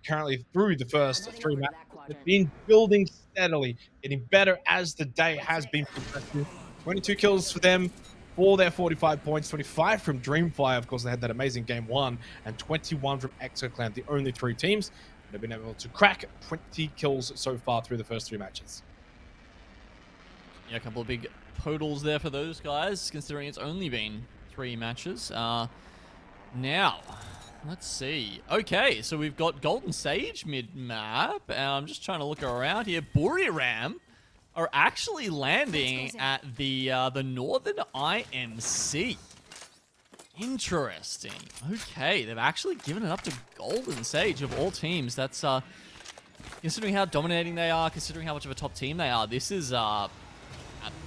currently through the first three matches. They've been building steadily, getting better as the day has been progressing. 22 kills for them for their 45 points, 25 from Dreamfire. Of course, they had that amazing game one, and 21 from ExoClan, the only three teams that have been able to crack 20 kills so far through the first three matches. Yeah, a couple of big totals there for those guys, considering it's only been 3 matches. Now, let's see. Okay, so we've got Golden Sage mid-map, and I'm just trying to look around here. Buriram are actually landing at the Northern IMC. Interesting. Okay, they've actually given it up to Golden Sage of all teams. That's, considering how dominating they are, considering how much of a top team they are, this is, yeah,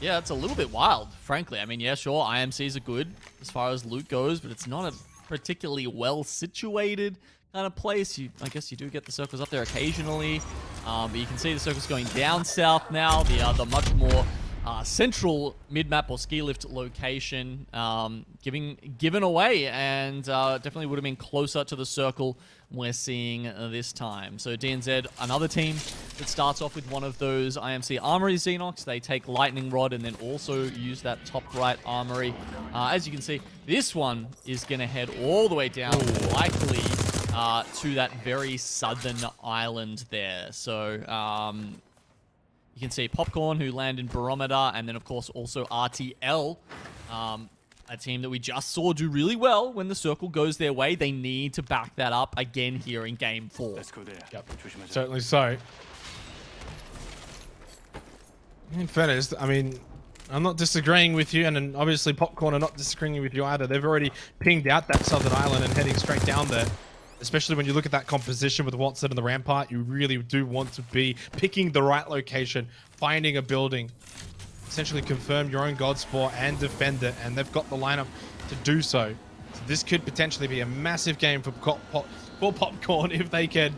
it's a little bit wild, frankly. I mean, yeah, sure, IMCs are good as far as loot goes, but it's not a particularly well-situated kind of place. I guess you do get the circles up there occasionally, but you can see the circles going down south now. The much more central mid-map or ski lift location given away, and definitely would have been closer to the circle we're seeing this time. So DNZ, another team that starts off with one of those IMC Armory Xenox. They take Lightning Rod and then also use that top right Armory. As you can see, this one is going to head all the way down, likely to that very southern island there. So you can see Popcorn, who land in Barometer, and then of course also RTL, a team that we just saw do really well when the circle goes their way. They need to back that up again here in Game 4. Let's go there. Yep, certainly so. In fairness, I mean, I'm not disagreeing with you, and obviously Popcorn are not disagreeing with you either. They've already pinged out that southern island and heading straight down there. Especially when you look at that composition with Watson and the Rampart, you really do want to be picking the right location, finding a building, essentially confirm your own God Spore and defend it, and they've got the lineup to do so. So this could potentially be a massive game for Popcorn if they can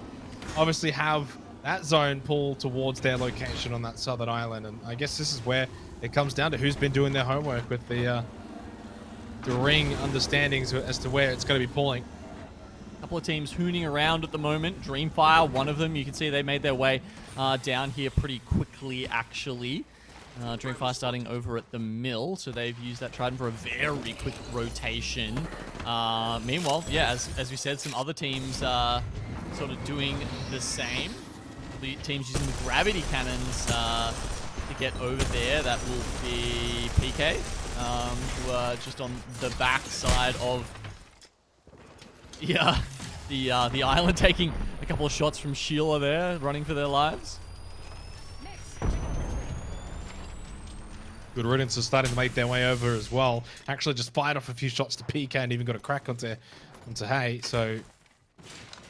obviously have that zone pull towards their location on that southern island. And I guess this is where it comes down to who's been doing their homework with the ring understandings as to where it's going to be pulling. Couple of teams hooning around at the moment. Dreamfire, one of them. You can see they made their way down here pretty quickly, actually. Dreamfire starting over at the mill, so they've used that Trident for a very quick rotation. Meanwhile, yeah, as we said, some other teams sort of doing the same. The teams using the gravity cannons to get over there. That will be PK, who are just on the back side of the island, taking a couple of shots from Sheila there, running for their lives. Good riddance is starting to make their way over as well. Actually just fired off a few shots to PK and even got a crack onto Hay. So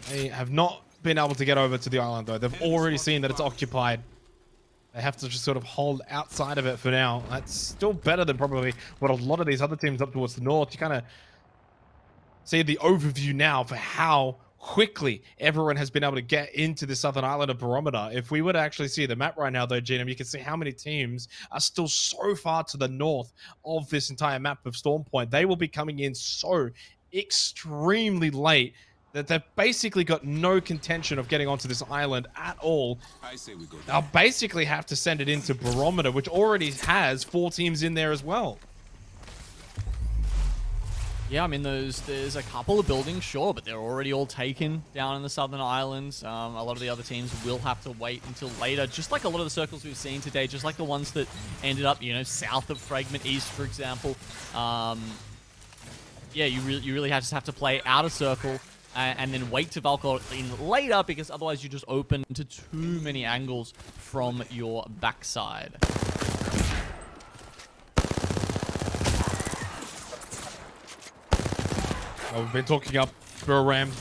they have not been able to get over to the island though. They've already seen that it's occupied. They have to just sort of hold outside of it for now. That's still better than probably what a lot of these other teams up towards the north. You kind of see the overview now for how quickly everyone has been able to get into the southern island of Barometer. If we were to actually see the map right now though, Genum, you can see how many teams are still so far to the north of this entire map of Storm Point. They will be coming in so extremely late that they've basically got no contention of getting onto this island at all. I say we go. They'll basically have to send it into Barometer, which already has 4 teams in there as well. Yeah, I mean, there's a couple of buildings, sure, but they're already all taken down in the southern islands. A lot of the other teams will have to wait until later, just like a lot of the circles we've seen today, just like the ones that ended up, you know, south of Fragment East, for example. Yeah, you really just have to play out a circle and then wait to Valkyr in later, because otherwise you just open to too many angles from your backside. Well, we've been talking up Buriram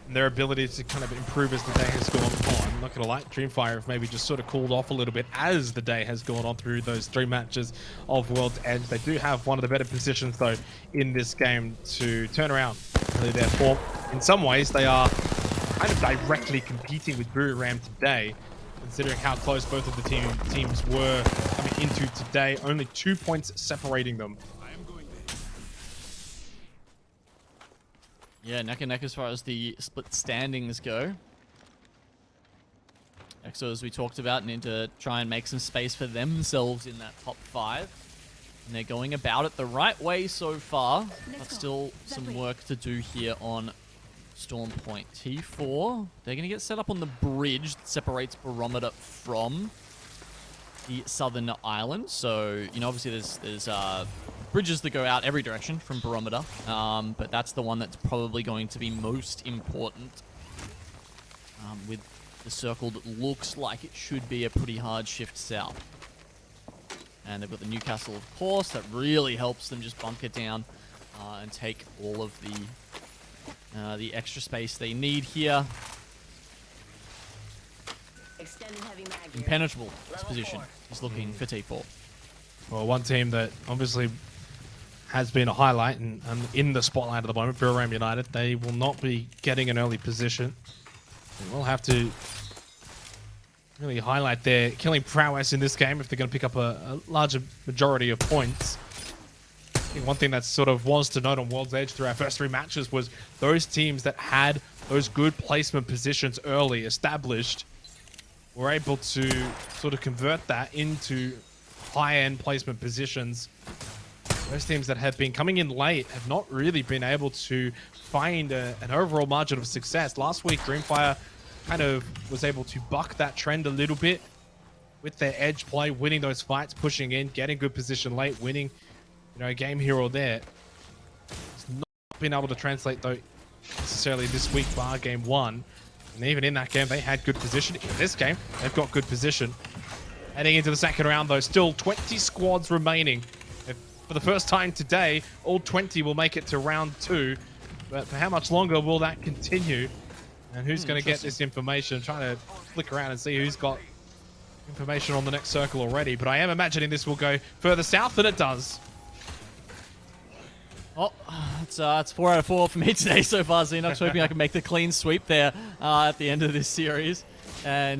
and their ability to kind of improve as the day has gone on. I'm not going to lie, Dreamfire have maybe just sort of cooled off a little bit as the day has gone on through those 3 matches of World's End. They do have one of the better positions, though, in this game to turn around really their form. In some ways, they are kind of directly competing with Buriram today, considering how close both of the teams were coming into today. Only 2 points separating them. Yeah, neck and neck as far as the split standings go. EXO, as we talked about, need to try and make some space for themselves in that top 5. And they're going about it the right way so far, but still some work to do here on Storm Point. T4, they're going to get set up on the bridge that separates Barometer from the southern island. So, you know, obviously there's bridges that go out every direction from Barometer, but that's the one that's probably going to be most important, with the circle that looks like it should be a pretty hard shift south. And they've got the Newcastle, of course, that really helps them just bunker down and take all of the extra space they need here. Impenetrable, this position is looking for T4. Well, one team that obviously has been a highlight and in the spotlight at the moment, Buriram United, they will not be getting an early position. They will have to really highlight their killing prowess in this game if they're going to pick up a larger majority of points. I think one thing that sort of was to note on World's Edge through our first 3 matches was those teams that had those good placement positions early established were able to sort of convert that into high-end placement positions. Those teams that have been coming in late have not really been able to find an overall margin of success. Last week, Dreamfire kind of was able to buck that trend a little bit with their edge play, winning those fights, pushing in, getting good position late, winning, you know, a game here or there. It's not been able to translate though necessarily this week, bar game 1. And even in that game, they had good position. In this game, they've got good position. Heading into the second round, though, still 20 squads remaining. If for the first time today, all 20 will make it to round 2. But for how much longer will that continue? And who's going to get this information? I'm trying to flick around and see who's got information on the next circle already. But I am imagining this will go further south than it does. Oh, it's 4 out of 4 for me today so far, Xenox. Hoping I can make the clean sweep there at the end of this series. And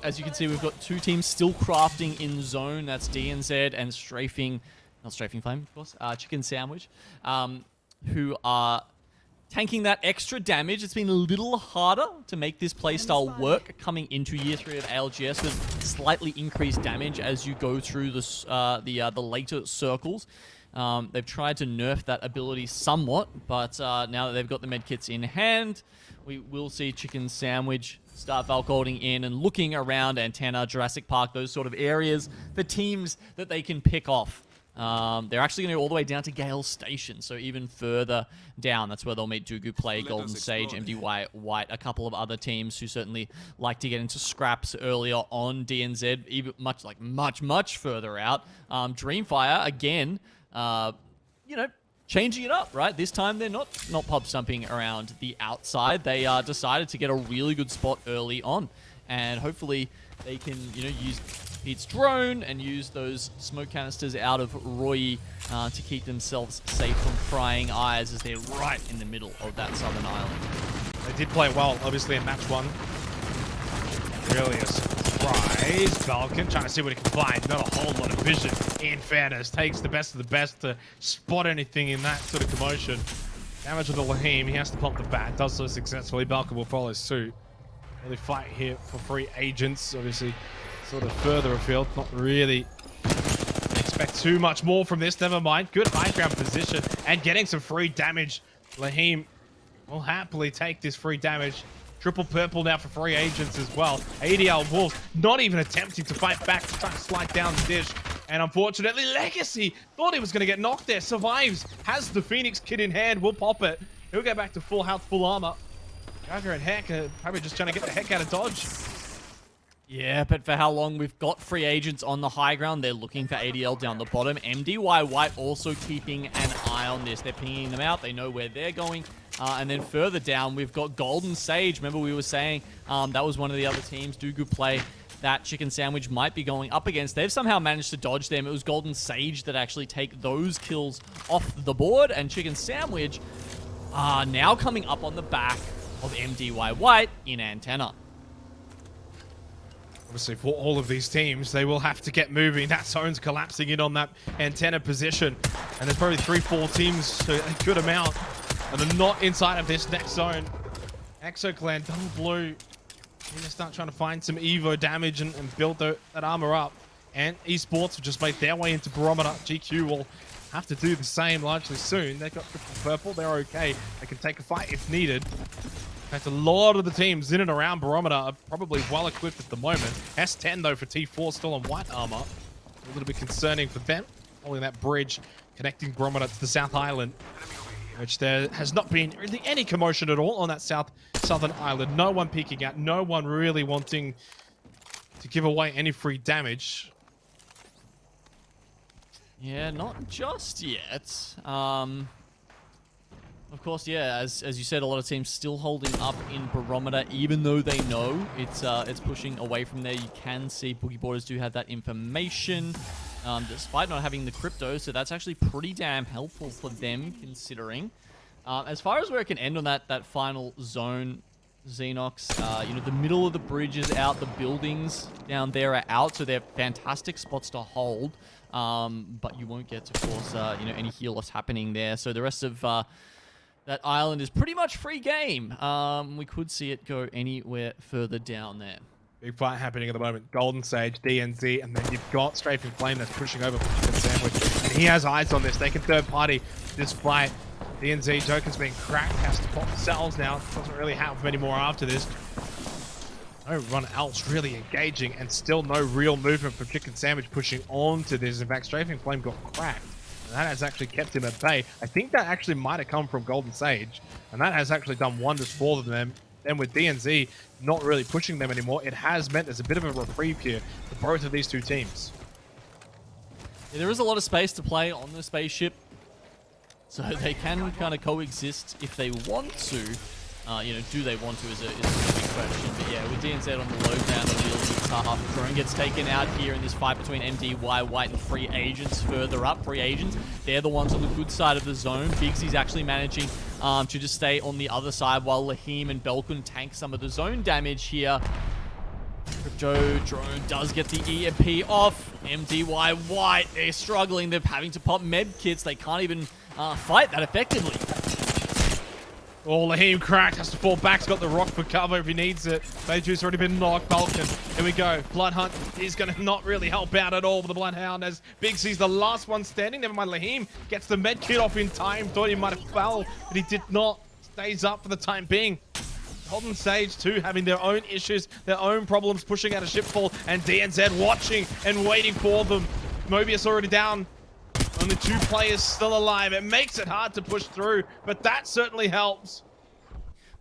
as you can see, we've got 2 teams still crafting in zone. That's DNZ and Strafing, not Strafing Flame, of course, Chicken Sandwich, who are tanking that extra damage. It's been a little harder to make this playstyle work coming into year 3 of ALGS with slightly increased damage as you go through the later circles. They've tried to nerf that ability somewhat, but now that they've got the medkits in hand, we will see Chicken Sandwich start Valgolding in and looking around Antenna, Jurassic Park, those sort of areas, the teams that they can pick off. They're actually going to go all the way down to Gale Station, so even further down. That's where they'll meet Dugu Play, Golden Sage, MDY, White, a couple of other teams who certainly like to get into scraps earlier on. DNZ, even much further out. Dreamfire, again, you know, changing it up, right? This time they're not pub stumping around the outside. They decided to get a really good spot early on, and hopefully they can, you know, use Pete's drone and use those smoke canisters out of Roy to keep themselves safe from prying eyes as they're right in the middle of that southern island. They did play well, obviously, in match 1. Really a surprise. Falcon trying to see what he can find. Not a whole lot of vision, in fairness. Takes the best of the best to spot anything in that sort of commotion. Damage with the Lahim. He has to pop the bat. Does so successfully. Balkan will follow suit. Really fight here for free agents. Obviously, sort of further afield. Not really expect too much more from this. Never mind. Good high ground position and getting some free damage. Lahim will happily take this free damage. Triple purple now for free agents as well. ADL Wolves not even attempting to fight back, trying to slide down the dish. And unfortunately, Legacy thought he was going to get knocked there. Survives, has the Phoenix kit in hand, will pop it. He'll go back to full health, full armor. Jagger and Heck are probably just trying to get the heck out of dodge. Yeah, but for how long? We've got free agents on the high ground. They're looking for ADL down the bottom. MDY White also keeping an eye on this. They're pinging them out. They know where they're going. And then further down, we've got Golden Sage. Remember we were saying that was one of the other teams, Dugu Play, that Chicken Sandwich might be going up against. They've somehow managed to dodge them. It was Golden Sage that actually take those kills off the board. And Chicken Sandwich are now coming up on the back of MDY White in Antenna. Obviously, for all of these teams, they will have to get moving. That zone's collapsing in on that Antenna position. And there's probably 3-4 teams, so a good amount, and they're not inside of this next zone. Exo Clan, Double Blue, Need to start trying to find some Evo damage and build that armor up. And esports have just made their way into Barometer. GQ will have to do the same largely soon. They've got triple purple. They're okay. They can take a fight if needed. In fact, a lot of the teams in and around Barometer are probably well equipped at the moment. S10 though for T4 still on white armor. A little bit concerning for them. Holding that bridge connecting Barometer to the South Island, which there has not been really any commotion at all on that southern island. No one peeking out. No one really wanting to give away any free damage. Yeah, not just yet. Of course, yeah, as you said, a lot of teams still holding up in Barometer, even though they know it's pushing away from there. You can see Boogie Borders do have that information, despite not having the crypto, so that's actually pretty damn helpful for them, considering. As far as where it can end on that final zone, Xenox, you know, the middle of the bridge is out, the buildings down there are out, so they're fantastic spots to hold. But you won't get, of course, you know, any heal loss happening there. So the rest of that island is pretty much free game. We could see it go anywhere further down there. Big fight happening at the moment. Golden Sage, DNZ, and then you've got Strafing Flame that's pushing over for Chicken Sandwich. And he has eyes on this. They can third party this fight. DNZ, Joker's being cracked, has to pop cells now. Doesn't really have many more after this. No one else really engaging, and still no real movement from Chicken Sandwich pushing onto this. In fact, Strafing Flame got cracked. And that has actually kept him at bay. I think that actually might have come from Golden Sage, and that has actually done wonders for them. Then with DNZ not really pushing them anymore, it has meant there's a bit of a reprieve here for both of these two teams. Yeah, there is a lot of space to play on the spaceship, so they can kind of coexist if they want to. You know, do they want to is a big question. But yeah, with DNZ on the low ground, the deal is tough. Drone gets taken out here in this fight between MDY, White, and Free Agents further up. Free Agents, they're the ones on the good side of the zone. Bigsy's actually managing to just stay on the other side while Lahim and Belkun tank some of the zone damage here. Crypto Drone does get the EMP off. MDY, White, they're struggling. They're having to pop med kits. They can't even fight that effectively. Oh, Lahim cracked, has to fall back. He's got the rock for cover if he needs it. Beiju's already been knocked. Balkan, here we go. Bloodhunt is going to not really help out at all with the Bloodhound as Big C's the last one standing. Never mind, Lahim gets the med kit off in time. Thought he might have fell, but he did not. Stays up for the time being. Golden Sage too having their own issues, their own problems pushing out a shipfall, and DNZ watching and waiting for them. Mobius already down. Only 2 players still alive. It makes it hard to push through, but that certainly helps.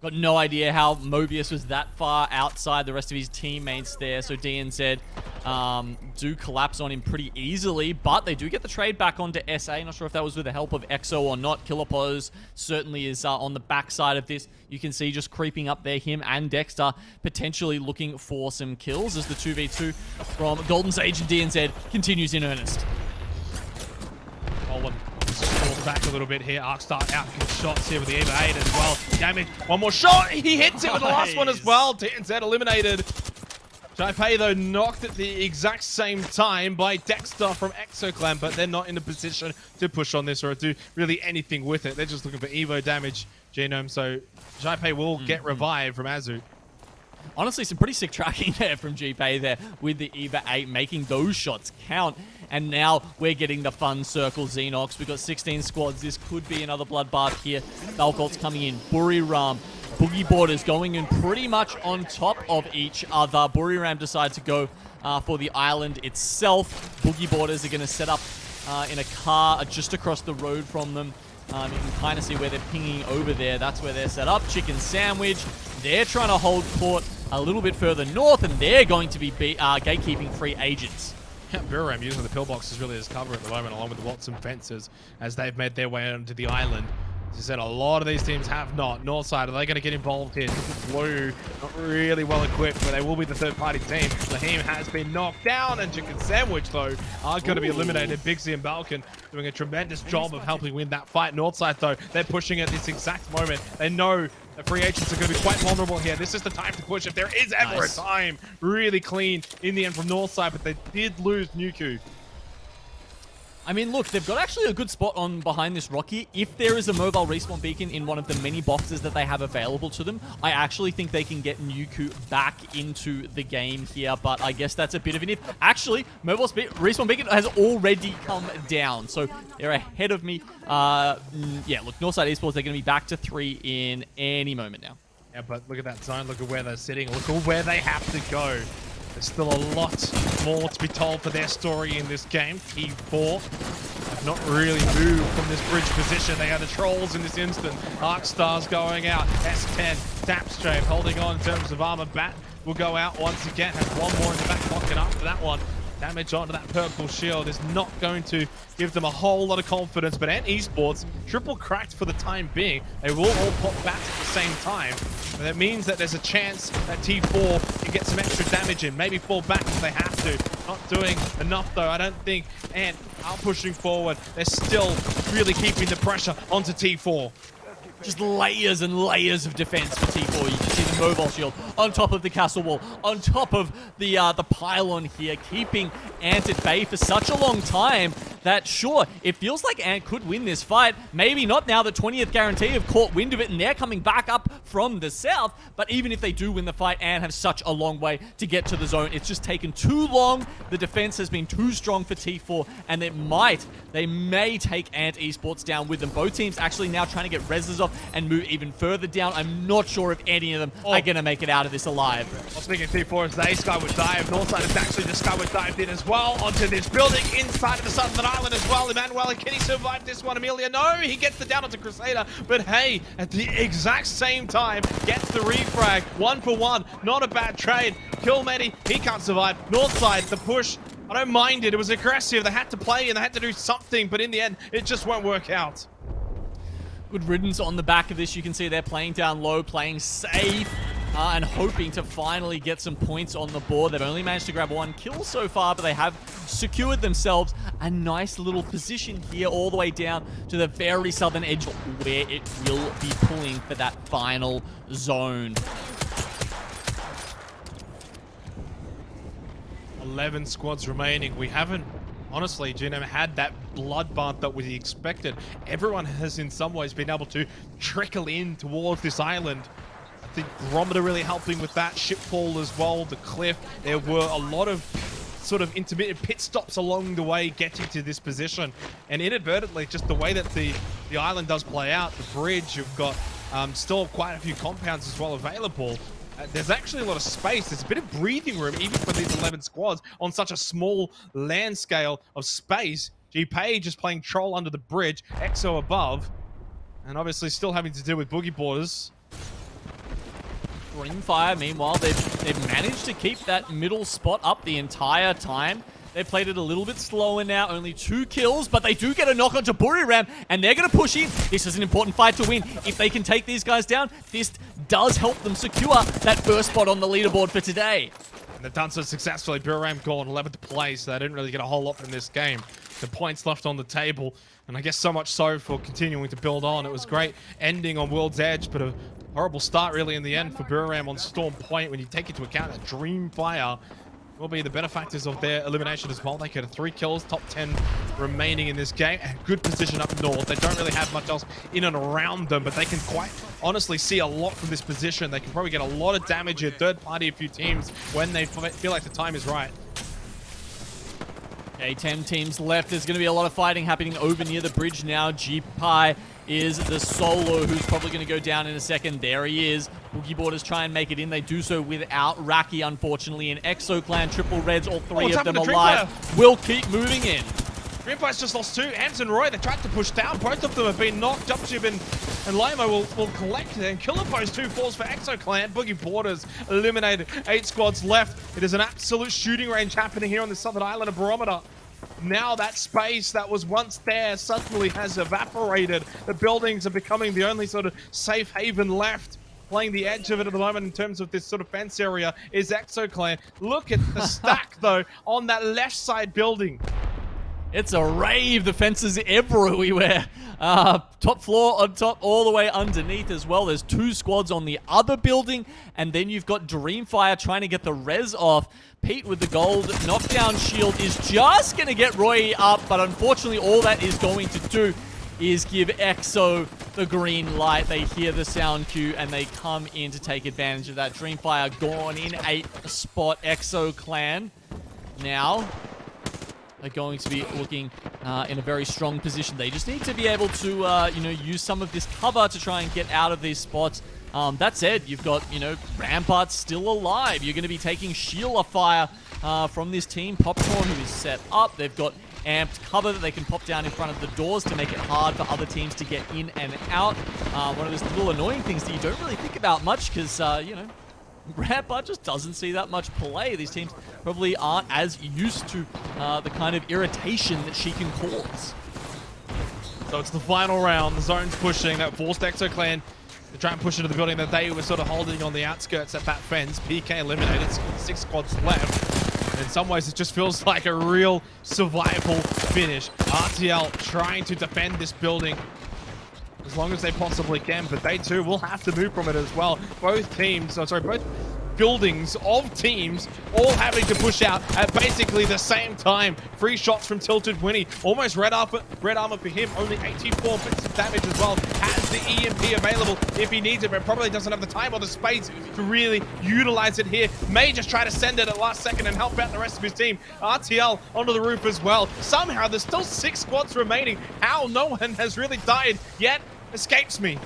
Got no idea how Mobius was that far outside the rest of his teammates there, so DNZ do collapse on him pretty easily, but they do get the trade back onto SA. Not sure if that was with the help of EXO or not. Killapose certainly is on the backside of this. You can see just creeping up there, him and Dexter potentially looking for some kills as the 2v2 from Golden Sage and DNZ continues in earnest. Falls back a little bit here. Arkstar out shots here with the Eva 8 as well. Damage. One more shot. He hits it with the last one as well. DNZ eliminated. Jaipei though knocked at the exact same time by Dexter from Exoclan, but they're not in a position to push on this or do really anything with it. They're just looking for Evo damage, Genome. So Jaipei will get revived from Azu. Honestly, some pretty sick tracking there from GPay there with the Eva 8 making those shots count. And now we're getting the fun circle, Xenox. We've got 16 squads. This could be another bloodbath here. Valkolt's coming in. Buriram, Boogie Borders going in pretty much on top of each other. Buriram decide to go for the island itself. Boogie Borders are going to set up in a car just across the road from them. You can kind of see where they're pinging over there. That's where they're set up. Chicken Sandwich. They're trying to hold court a little bit further north, and they're going to be gatekeeping Free Agents. Yeah, Buriram using the pillboxes really as cover at the moment, along with the Watson fences, as they've made their way onto the island. As I said, a lot of these teams have not. Northside, are they going to get involved here? Blue, not really well equipped, but they will be the third-party team. Lahim has been knocked down, and Chicken Sandwich, though, are going to be eliminated. Bixie and Balkan doing a tremendous job of helping win that fight. Northside, though, they're pushing at this exact moment. They know the Free Agents are going to be quite vulnerable here. This is the time to push if there is ever a time. Really clean in the end from Northside, but they did lose Nuku. I mean, look, they've got actually a good spot on behind this rock here. If there is a mobile respawn beacon in one of the many boxes that they have available to them, I actually think they can get Nuku back into the game here, but I guess that's a bit of an if. Actually, mobile respawn beacon has already come down, so they're ahead of me. Yeah, look, Northside Esports, they're going to be back to 3 in any moment now. Yeah, but look at that zone. Look at where they're sitting. Look at where they have to go. There's still a lot more to be told for their story in this game. T4 have not really moved from this bridge position. They are the trolls in this instant. Arcstars going out. S10, Tapstream holding on in terms of armor. Bat will go out once again. Has one more in the back pocket after that one. Damage onto that purple shield is not going to give them a whole lot of confidence, but Ant Esports, triple cracked for the time being. They will all pop back at the same time. And that means that there's a chance that T4 can get some extra damage in, maybe fall back if they have to. Not doing enough though. I don't think Ant are pushing forward. They're still really keeping the pressure onto T4. Just layers and layers of defense for T4. You can see the mobile shield on top of the castle wall, on top of the pylon here, keeping Ant at bay for such a long time that, sure, it feels like Ant could win this fight. Maybe not now. The 20th guarantee have caught wind of it, and they're coming back up from the south. But even if they do win the fight, Ant have such a long way to get to the zone. It's just taken too long. The defense has been too strong for T4, and they may take Ant Esports down with them. Both teams actually now trying to get reses off and move even further down. I'm not sure if any of them are going to make it out of this alive. Well, speaking of T4, as they skyward dive, Northside has actually just skyward dived in as well onto this building inside of the southern island as well. Emmanuel, can he survive this one? Amelia, no, he gets the down onto Crusader, but hey, at the exact same time, gets the refrag. 1 for 1, not a bad trade. Killmedi, he can't survive. Northside, the push, I don't mind it. It was aggressive. They had to play and they had to do something, but in the end, it just won't work out. Good riddance on the back of this. You can see they're playing down low, playing safe, and hoping to finally get some points on the board. They've only managed to grab 1 kill so far, but they have secured themselves a nice little position here all the way down to the very southern edge where it will be pulling for that final zone. 11 squads remaining. We haven't, honestly, Genome had that bloodbath that we expected. Everyone has in some ways been able to trickle in towards this island. I think Barometer really helping with that. Shipfall as well, the cliff. There were a lot of sort of intermittent pit stops along the way getting to this position. And inadvertently, just the way that the island does play out, the bridge, you've got still quite a few compounds as well available. There's actually a lot of space. There's a bit of breathing room, even for these 11 squads, on such a small land scale of space. G-Page is playing Troll under the bridge, Exo above, and obviously still having to deal with Boogie Borders. Rimfire, meanwhile, they've managed to keep that middle spot up the entire time. They've played it a little bit slower now, only 2 kills, but they do get a knock onto Buriram, and they're going to push in. This is an important fight to win. If they can take these guys down, this does help them secure that first spot on the leaderboard for today. And they've done so successfully. Buriram gone 11th place, so they didn't really get a whole lot from this game. The points left on the table, and I guess so much so for continuing to build on. It was great ending on World's Edge, but a horrible start really in the end for Buriram on Storm Point. When you take into account that Dreamfire will be the benefactors of their elimination as well. They get 3 kills, top 10 remaining in this game. Good position up north. They don't really have much else in and around them, but they can quite honestly see a lot from this position. They can probably get a lot of damage in third party a few teams when they feel like the time is right. Okay, 10 teams left. There's going to be a lot of fighting happening over near the bridge now. G-Pie is the solo who's probably going to go down in a second. There he is. Boogie Boarders try and make it in. They do so without Raki, unfortunately. And Exo Clan, Triple Reds, all 3 of them alive, will keep moving in. Dreamfire's just lost 2. Ams and Roy, they tried to push down. Both of them have been knocked. Jump and Limo will collect and kill up those 2 falls for Exo Clan. Boogie Borders eliminated. 8 squads left. It is an absolute shooting range happening here on the southern island of Barometer. Now that space that was once there suddenly has evaporated. The buildings are becoming the only sort of safe haven left. Playing the edge of it at the moment in terms of this sort of fence area is Exo Clan. Look at the stack though on that left side building. It's a rave. The fences everywhere. Top floor on top, all the way underneath as well. There's 2 squads on the other building, and then you've got Dreamfire trying to get the res off. Pete with the gold knockdown shield is just going to get Roy up, but unfortunately all that is going to do is give EXO the green light. They hear the sound cue and they come in to take advantage of that. Dreamfire gone in 8th spot. EXO clan now are going to be looking in a very strong position. They just need to be able to, use some of this cover to try and get out of these spots. That said, you've got, Rampart still alive. You're going to be taking Sheila fire from this team. Popcorn, who is set up. They've got amped cover that they can pop down in front of the doors to make it hard for other teams to get in and out. One of those little annoying things that you don't really think about much because, Rampart just doesn't see that much play. These teams probably aren't as used to the kind of irritation that she can cause. So it's the final round. The zone's pushing. That forced EXO clan to try and push into the building that they were sort of holding on the outskirts at that fence. PK eliminated. 6 squads left. In some ways, it just feels like a real survival finish. RTL trying to defend this building as long as they possibly can, but they too will have to move from it as well. Both buildings of teams all having to push out at basically the same time. 3 shots from Tilted Winnie. Almost red armor for him. Only 84 bits of damage as well. Has the EMP available if he needs it, but probably doesn't have the time or the space to really utilize it here. May just try to send it at last second and help out the rest of his team. RTL onto the roof as well. Somehow there's still 6 squads remaining. How no one has really died yet escapes me.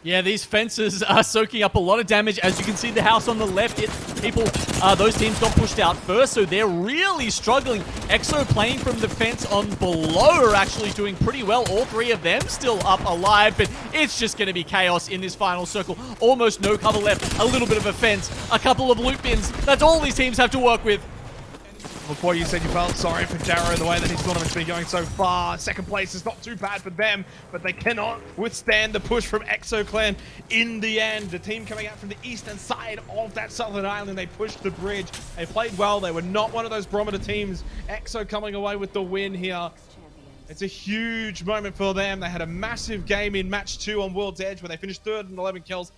Yeah, these fences are soaking up a lot of damage. As you can see, the house on the left, those teams got pushed out first, so they're really struggling. EXO playing from the fence on below are actually doing pretty well. All 3 of them still up alive, but it's just going to be chaos in this final circle. Almost no cover left, a little bit of a fence, a couple of loot bins. That's all these teams have to work with. Before you said you felt sorry for Jarrow, the way that his tournament's been going so far. Second place is not too bad for them, but they cannot withstand the push from EXO clan in the end. The team coming out from the eastern side of that southern island, they pushed the bridge. They played well. They were not one of those barometer teams. EXO coming away with the win here. It's a huge moment for them. They had a massive game in match 2 on World's Edge where they finished 3rd and 11 kills.